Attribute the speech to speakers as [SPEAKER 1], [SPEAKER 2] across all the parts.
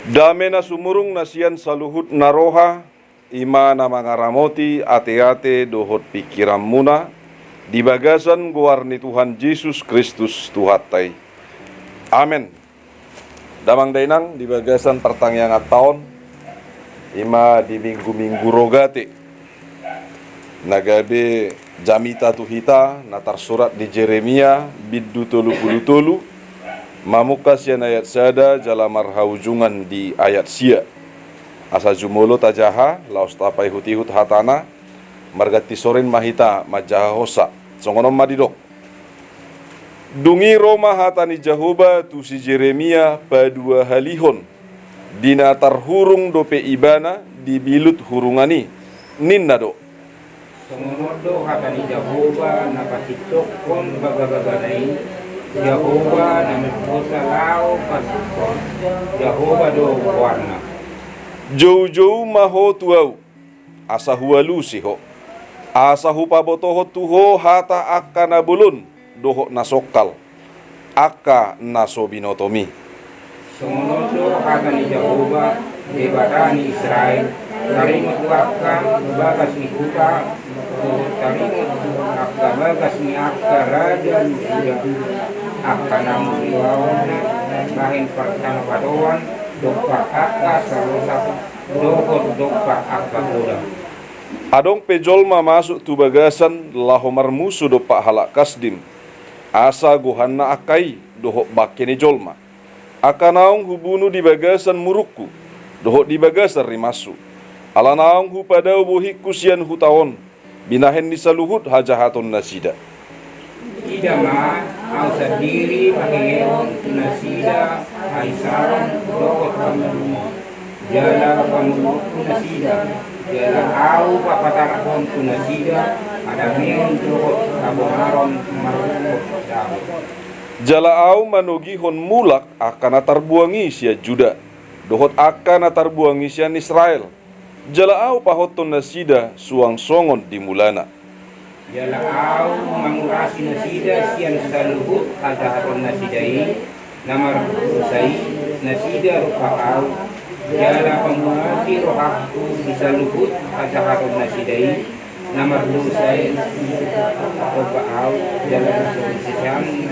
[SPEAKER 1] Dame na sumurung nasian saluhut naroha, ima na mangaramoti ate-ate dohot pikiran muna, di bagasan guarni Tuhan Yesus Kristus Tuhatai. Amin. Damang dainang di bagasan pertangyangan tahun, ima di minggu-minggu rogate. Nagabe jamita tuhita, natar surat di Jeremia, biddu tolu mamukas yan ayat sada jala marhaujungan di ayat sia. Asa jumolo tajaha laos tapai hutihut hatana margati sorin mahita majaha hosa songonom madidok. Dungi Roma hatani Jahoba tu si Jeremia padua halihon dina tarhurung dope ibana dibilut hurungani ninnado.
[SPEAKER 2] Songonodo hatani Jahoba napatitok kon bagabaganai Jahoba namikosa lao pasukon Jahoba do warna
[SPEAKER 1] Jauh-jauh maho tuau asa hualu siho asa hupabotoho tuho hata akka nabulun doho nasokal akka nasobinotomi.
[SPEAKER 2] Songonodo hatani Jahoba debatani Israel tarimut akka bagas ni kuta tarimut akka bagas ni akka raja Yuda akka namu iwawana bahin pertama padoan dokpa akka sarosa dokpa akka kuda.
[SPEAKER 1] Adong pejolma masuk tu bagasan lahomar musu do pak halak kasdim asa gohanna akai doho bakene jolma akanaung hubunu di bagasan murukku doho di bagasan rimasu alanaung hu pada ubuhiku sian hutawon binahen ni saluhut hajahaton nasida
[SPEAKER 2] Ida ma au sendiri pangeon tunasida aisaron dokot pamulumo jala pamulumo tunasida jala au papatarakon tunasida ada meon dokot kabonaron marukot dawo
[SPEAKER 1] jala au manogihon mulak akan atarbuangi sia Juda dohot akan atarbuangi sia Israel jala au pahoton nasida suang songon di mulana
[SPEAKER 2] jala au mangurasi nasida sian saluhut hajahaton nasidai namar rusai nasida rupa au jala pembuati rohaku bisa luhut hajahaton nasidai namar rusai rupa au jala rusai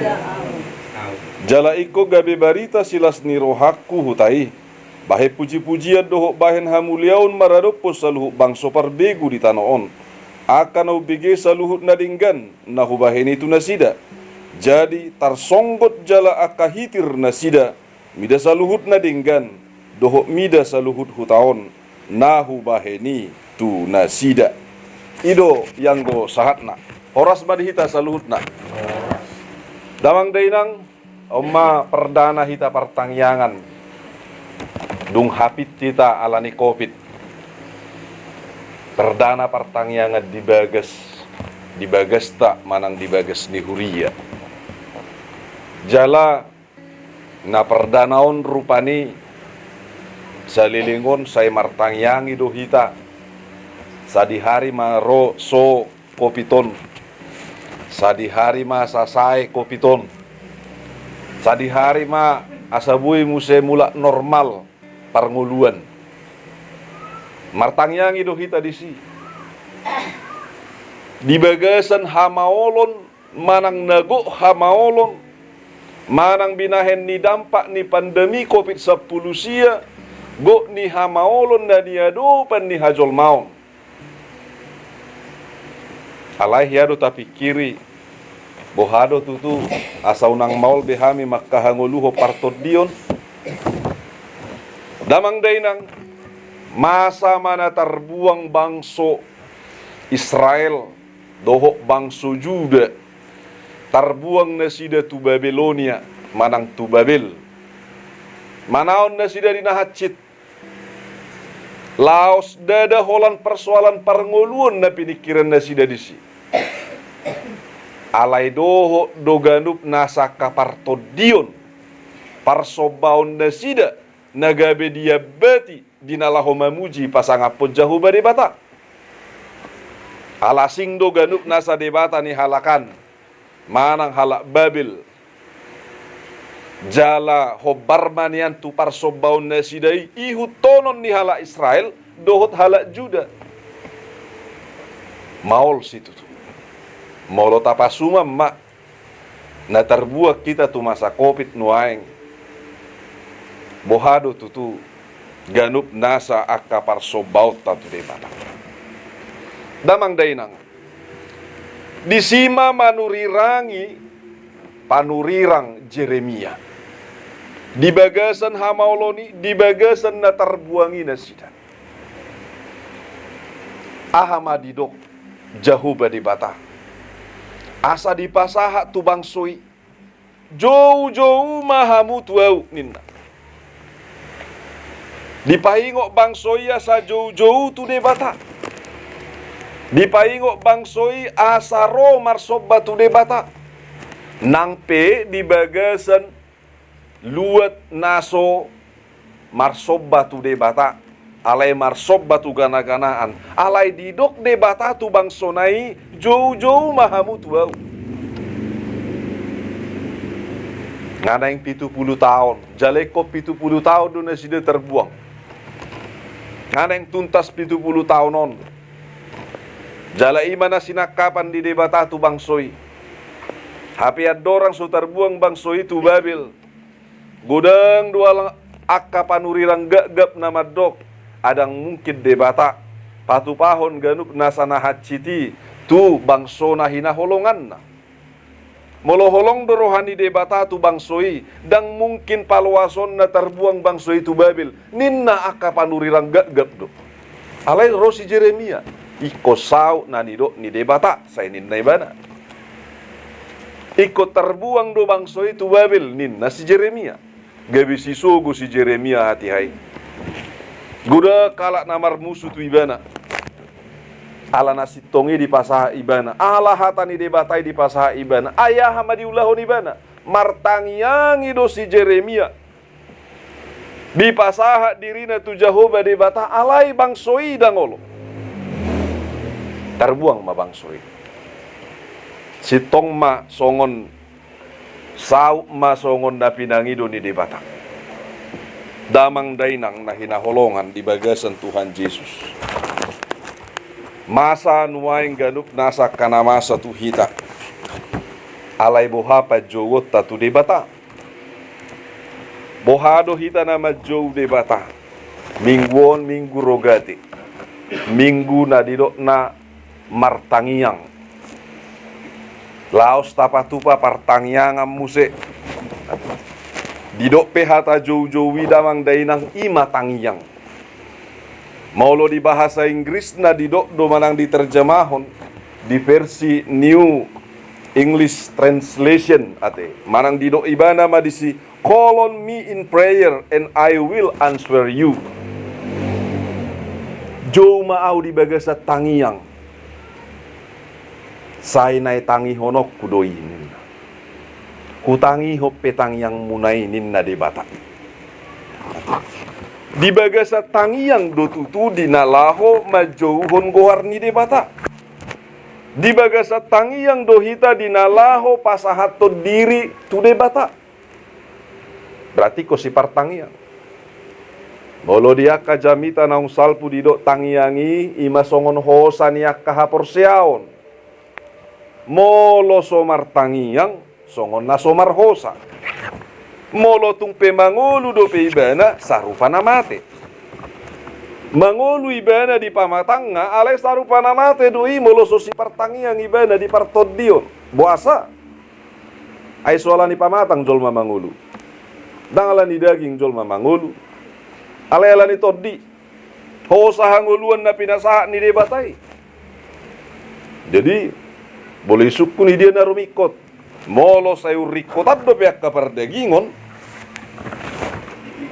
[SPEAKER 1] jala iko gabe barita silas ni rohaku hutai bahe puji-pujian doho bahen hamuliaun maradopo saluhut bangso parbegu di tanoon akan au bege saluhut nadinggan nahu baheni tu nasida jadi tarsonggot jala akahitir nasida mida saluhut nadinggan doho mida saluhut hutaon nahu baheni tu nasida ido yang go sahatna horas madihita saluhutna damang dainang omma perdana hita pertangyangan dung hapit kita alani covid perdana pertangyangan di bagas tak manang di bagas ni huria jala na perdanaon rupani salilingon saya martangyangi dohita sadi hari maro so kopiton sadi hari ma sasai kopiton sadi hari ma asabui muse mula normal parnguluan martangyangi dohita disi di bagasan hamaolon manang nago hamaolon manang binahen ni dampak ni pandemi COVID-10 sia go ni hamaolon na diadopan ni hajol maon alai hiado tapi kiri bohado tutu asa unang maol behami makkahangoluho partod dion damang dainang masa mana terbuang bangso Israel dohok bangso Juda terbuang nasida tu Babilonia manang tu Babel manaon nasida dinahacit laos dada holan persoalan parngoluan na pinikiran nasida disi alai doho doganup nasaka partodion parsobaon nasida nagabe diabeti dinalaho mamuji pasangapon Jahoba debata alasing do ganup nasa debata ni halakan manang halak Babel Jala hobar manian tu parsobaun na sidai ihut tonon ni hala Israel dohot hala Juda. Maol situ tu. Molo tapasuma mak na terbuat kita tu masa Covid nuaeng. Bohado tutu ganup nasa akka parsobaut tatu de bata. Damang dainang. Disima manurirangi panurirang Jeremia. Di bagasan hamauloni, di bagasan na terbuangi na sida. Ahamadidok jahuba di bata. Asa di pasaha tu bangsoi. Jauh-jauh mahamu tuau ninna. Di paingok bangsoi asa jauh-jauh tu de bata. Di paingok bangsoi asa ro marsoba tu de bata. Nang pe di bagasan luat naso marsoba tu de bata. Alai marsoba tu gana-ganaan. Alai didok de bata tu bangsonai jauh-jauh mahamu tuau. Ngana yang 70 tahun. Jaleko 70 tahun do na sida terbuang. Ngana yang tuntas 70 tahun on. Jala imana sinakapan di debata tu bangsoi. Hapi adorang su terbuang bangsoi tu Babil. Godang dua akka panurirang gagap nama dok. Adang mungkin debata. Patu pahon ganup nasana haciti. Tu bangsona hina holongan na. Moloholong dorohani debata tu bangsoi. Dang mungkin palwason na terbuang bangsoi tu Babil. Ninna akka panurirang gagap do. Alai rosi Jeremia. Iko sau na nido ni debata. Saya ninna ibana. Iko terbuang do bangsoi tu Babil. Ninna si Jeremia. Gabi si sogo si Jeremia hati hai. Guda kalak namar musuh tu ibana. Ala nasi tongi di pasaha ibana. Ala hatani debatai di pasaha ibana. Ayah hamadiulahon ibana. Martangiangi do si Jeremia. Di pasaha dirina tu Jahoba debata. Alai bangsoi dangolo. Terbuang ma bangsoi. Si tong ma songon. Sau ma songon na pinangido ni debata. Damang dainang na hinaholongan di bagasan Tuhan Yesus. Masa nuaing ganup nasa kanamasa tu hita. Alai bohapa jowot tatu debata. Bohado hita nama jow debata. Mingguon minggu rogati. Minggu na didok na martangiang. Laos tapatupa partangiangam muse. Didok pehata jow-jowi damang dainang ima tangiang. Maulo di bahasa Inggris na didok do manang diterjemahon di versi New English Translation ate. Manang didok ibana madisi call on me in prayer and I will answer you. Jow maaw di bagasa tangiang. Say nai tangi honok kudoi ninna. Kutangi hop petang yang munai ninna debata. Di bagasa tangi yang dotutu dinalaho majouhon gohar ni debata. Di bagasa tangi yang dohita dinalaho pasahato diri tu debata. Berarti ko si partangiang. Bolo dia kajamita naung salpu didok tangiangi ima songon hosa niak kahapor siaon. Molo somar tangiang songon na somar hosa. Molo tung pe mangolu do pe ibana sarupana mate. Mangolu ibana di pamatanga alai sarupana mate doi molo so si partangiang ibana di partodion. Buasa. Ai soalan di pamatang jolma mangolu. Dangalan di daging jolma mangolu. Alai alani todi. Hosa hangoluan na pinasaha ni debatai. Jadi boleh suku ni dia narumikot. Molo sayur rikotat do pihak kapardagingon.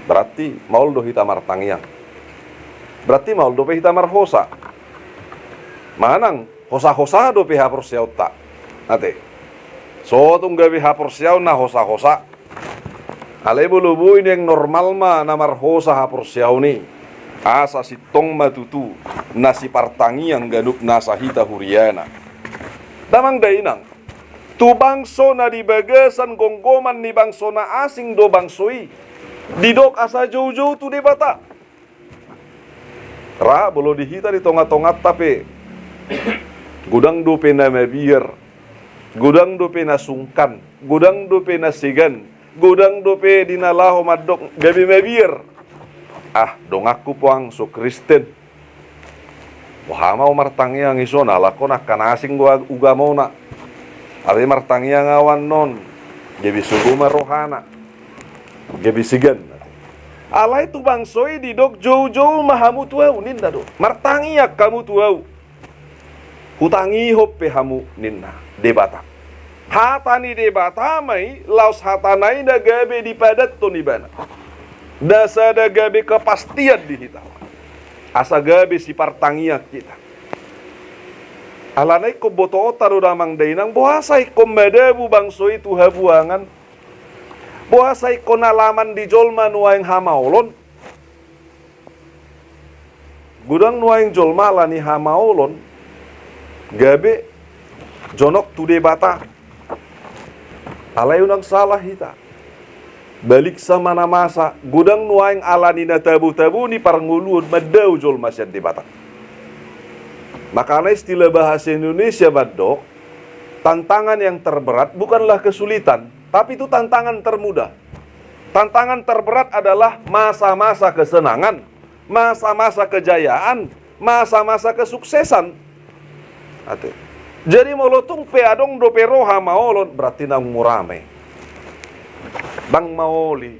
[SPEAKER 1] Berarti maul do hitamar tangiang. Berarti maul do hitamar hosa. Manang hosa-hosa do pihak porsiaw ta. Ate. So tung gabi hapor siaw na hosa-hosa. Alay bulubu ini yang normal ma namar hosa hapor siaw ni. Asa si tong matutu nasi partangiang ganup nasa hita huriana. Damang dainang, Tu bangso na di bagasan gonggoman ni bangso na asing do bangsoi. Didok asa jauh-jauh tu de bata. Ra bolo dihita di tongat-tongat tapi gudang do pena mabiar. Gudang do pena sungkan. Gudang do pena sigan. Gudang do pe dinalaho madok gabi mabiar. Dong aku puang so Kristen. Wahama martangiang iso na lakon akan asing gua ugamo na. Ari martangiang awan non. Gabi suguma rohana. Gabi sigan. Alay tu bangsoi didok jauh-jauh mahamu tuau ninda do. Martangiak kamu tuau. Hutangi hoppe hamu ninna debata. Hatani debata mai laus hatanai da gabe di padat to nibana. Dasa da gabe kepastian di hita. Asa gabe si partangiak kita. Alanai ko boto taru damang dainang bohasai ko medebu bangsoi tu habuangan. Bohasai ko nalaman di jolma nuaing hamaolon. Gudang nuaing jolma lani hamaolon. Gabe jonok tu debata. Alay unang salah hita. Balik sa mana masa gudang nuaing alani na tabu-tabu ni parnguluan madau jolma siya debata. Makanya istilah bahasa Indonesia badok, tantangan yang terberat bukanlah kesulitan, tapi itu tantangan termudah. Tantangan terberat adalah masa-masa kesenangan, masa-masa kejayaan, masa-masa kesuksesan. Jadi molotung peadong do peroha maolon berarti nang murame. Bang maoli.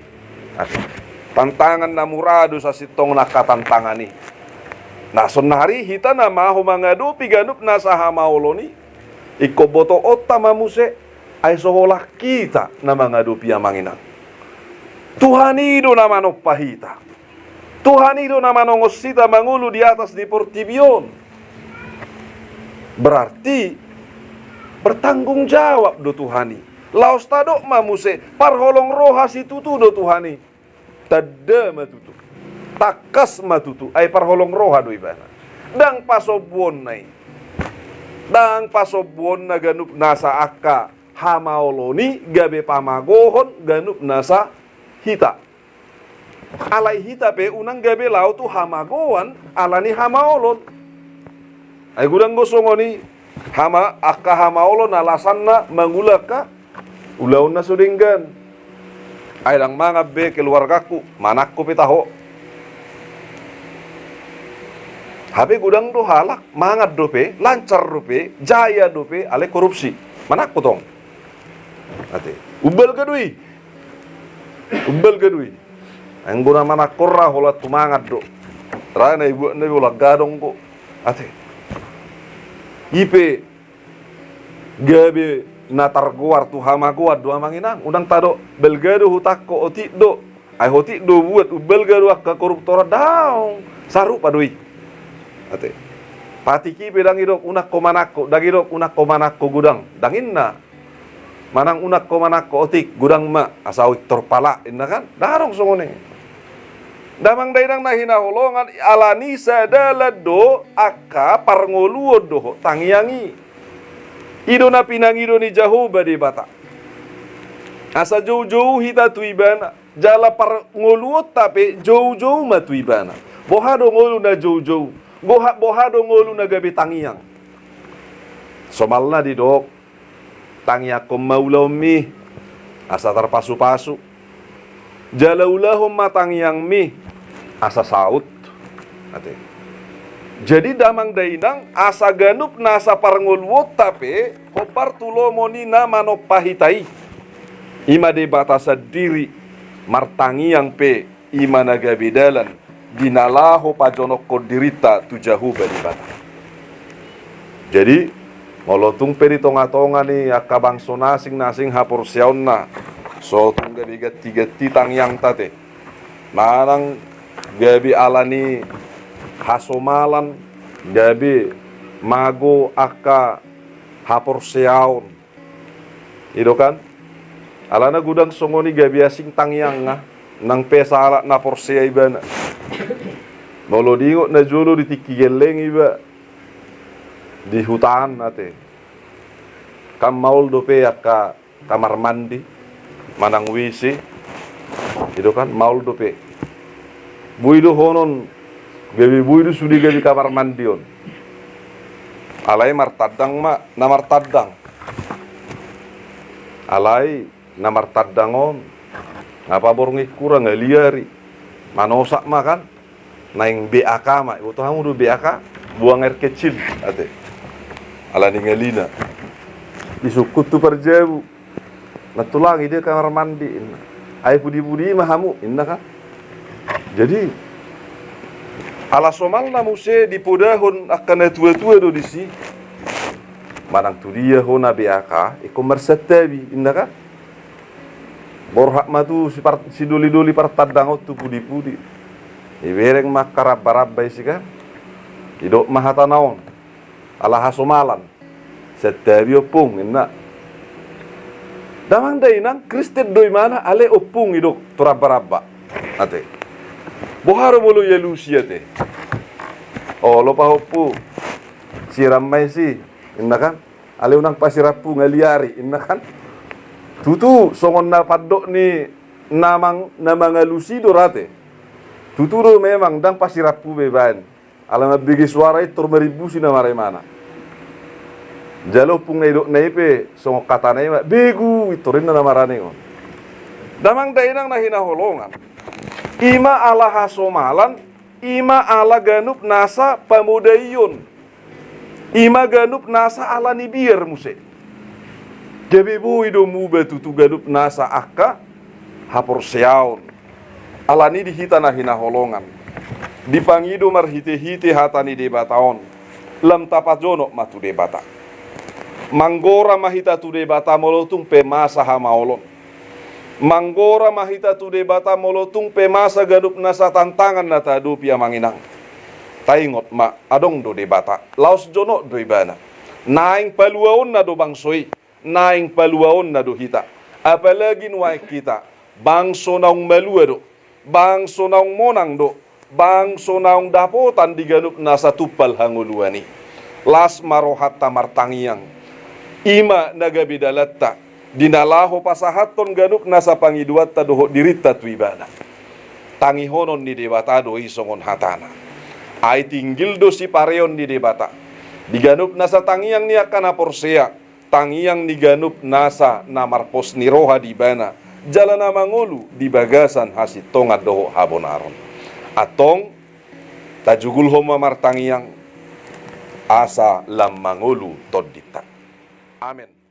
[SPEAKER 1] Tantangan na murado sa sitong nakatantangani. Nah sonari hita na maho mangadu piganup na sa hamaoloni. Iko boto otta mamuse ay soholah kita na mangadu piamanginan. Tuhan itu na manopahita. Tuhan itu na manongosita mangulu di atas di portibion. Berarti bertanggung jawab do Tuhani. Laos tadok mamuse parholong rohas itu tu do Tuhani. Tada matutu. Takas matutu ay parholong roha do ibana. Dang pasobuon nai. Dang pasobuon na ganup nasa akka hamaoloni gabe pamagohon ganup nasa hita. Alay hita pe unang gabe lau tu hamagoan alani hamaolon. Ay gudang gosongoni hama akka hamaolon alasanna mangulaka ulaun na sudinggan. Ay lang mga be keluargaku manakku pitaho. Habe gudang do halak mangat dope lancar dope jaya dope ale korupsi manakku tong. Ate ubal gadui. Umbal gadui. Ang guna mana korra holat tumangat do. Rana ibu na bola gadong ko. Ate. Ipe gabe natar guar tu hama guar do amanginang udang tado belgado hutak ko oti do. Ay hoti do buat ubal gado ka koruptor daong saru padui. Ate. Patiki pedang idok unak ko manakko dagidok unak ko manakko gudang dangin na. Manang unak ko manakko otik gudang ma asawik torpala inna kan darong sungone. Damang dainang nahinaholongan alani sadalado akka parngoluod do tangiangi. Ido na pinangido ni Jehovah di bata. Asa jauh-jauh hita tuibana. Jala parngoluod tapi jauh-jauh matuibana. Bohado ngolu na jauh-jauh. Bohado ngolu na gabi tangiang. Somalna di dok. Tangiakom maulaw mi. Asa terpasu-pasu. Jalaulahum matangiang mi. Asa saut. Ate. Jadi damang dainang asa ganup nasa parngulwot tapi hopar tulo monina manopahitai. Ima de batasa diri martangiang pe ima nagabidalan dinalaho pajonok kodirita tujahu badi bata. Jadi molotung pe di tonga-tonga ni akabang sonasing-nasing hapor siaon na. So tungga bigat tiga titang yang tate. Manang gabi alani hasomalan gabi mago akka hapor siaon. Ido kan? Alana gudang songoni gabi asing tangyang nga nang pesala na porsia ibana. Molo dingo na jolo di tiki geleng iba di hutan nate. kam maul dope ya ka kamar mandi manang WC itu kan maul dope buido honon gabi buido sudi gabi kamar mandi on alai martadang ma na martadang alai na martadang on ngapa borngi kurang liari manosak makan naing BAK ma itu kamu do BAK buang air kecil ate ala ningalina disukut tu perjabu natulangi dia kamar mandi ai pudi-pudi mahamu inna kan jadi ala somalna muse di podahon akan tua-tua do disi manang tu dia hona BAK iko mersetabi inna kan borhak matu si doli-doli partadang tu pudi-pudi ibereng makarab barabbai sika idok mahatanaon ala hasomalan setabi opung inna damang dainang Kristen doi mana ale opung idok turabba-rabba ate boharo bolu ya lucia te oh lopa hopu siram mai si inna kan ale unang pasirapu ngaliari inna kan tutu songon na padok ni namang ngalusi dorate tuturo memang dang pasirapu beban ala mabigi suara itu meribu sina mare mana jalo pung naidok naipe songo kata naipa begu itorin na marane on damang dainang nahina holongan ima ala hasomalan ima ala ganup nasa pamudayon ima ganup nasa ala nibir muse gabi bu ido mube tutu ganup nasa akka hapor seaon ala ni dihita nahina holongan dipangido marhite-hite hatani debataon lam tapajono matu debata manggora mahita tu debata molotung pemasa hamaolon manggora mahita tu debata molotung pemasa gadup nasa tantangan nata dupia manginang taingot ma adong do debata laos jono do ibana naing paluaon na do bangsoi naing paluaon na do hita apalagi nuai kita bangso naung malua do bangso naung monang do bangso naung dapotan diganup nasa tupal hanguluani las marohat tamartangiang ima nagabidalatta dinalaho pasahaton ganup nasa pangiduatta doho dirita tuibana tangihonon ni debata do isongon hatana ai tinggil do si pareon di debata diganup nasa tangiang ni akana porsea tangiang ni ganup nasa namarpos niroha di bana jalana mangolu di bagasan hasitonga doho habonaron atong tajugul homa martangiang asa lam mangolu todita amen.